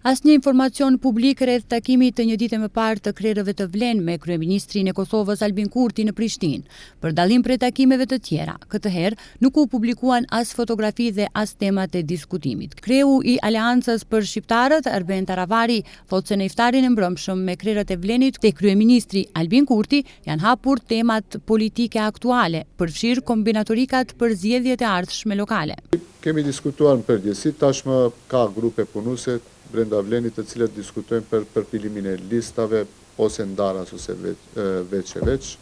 Asnjë informacion publik rreth takimit të një dite më parë të krerëve të Vlen me kryeministrin e Kosovës Albin Kurti në Prishtinë. Për dallim prej takimeve të tjera, këtë herë nuk u publikuan as fotografi dhe as temat e diskutimit. Kreu i Aleancës për Shqiptarët, Erben Taravari, thotë se në iftarin e mbrëmshëm me krerët e Vlenit te kryeministri Albin Kurti janë hapur temat politike aktuale, përfshirë kombinatorikat për zgjedhjet e ardhshme lokale. Kemi diskutuar në përgjithësi, tashmë ka grupe punuese brenda Vlenit të cilët diskutojnë për përpilimin e listave, ose ndaras ose veç e veç,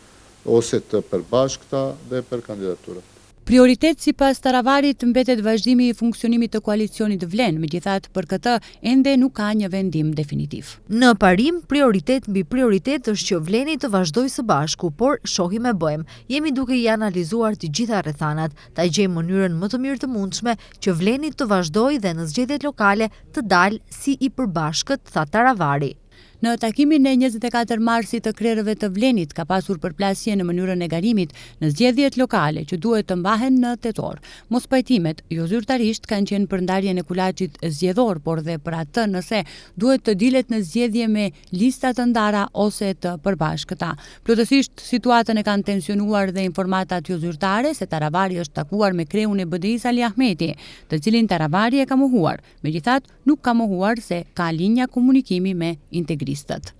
ose të përbashkëta dhe për kandidatura. Prioritet sipas Taravarit mbetet vazhdimi i funksionimit të koalicionit Vlen, megjithatë për këtë ende nuk ka një vendim definitiv. Në parim, prioritet mbi prioritet është që Vleni të vazhdojë së bashku, por shohim e bëjmë. Jemi duke i analizuar të gjitha rrethanat, ta gjejmë mënyrën më të mirë të mundshme që Vleni të vazhdojë dhe në zgjedhjet lokale të dalë si i përbashkët, tha Taravari. Në takimin e 24 marsit të krerëve të Vlenit ka pasur përplasje në mënyrën e garimit në zgjedhjet lokale që duhet të mbahen në tetor. Mospajtimet jo zyrtarisht kanë qenë për ndarjen e kulaçit zgjedhor, por dhe për atë nëse duhet të dilet në zgjedhje me lista të ndara ose të përbashkëta. Plotësisht situatën e kanë tensionuar dhe informatat jo zyrtare se Taravari është takuar me kreun e BDI-s Ali Ahmeti, të cilin Taravari e ka mohuar. Megjithatë, nuk ka mohuar se ka linja komunikimi me integristët.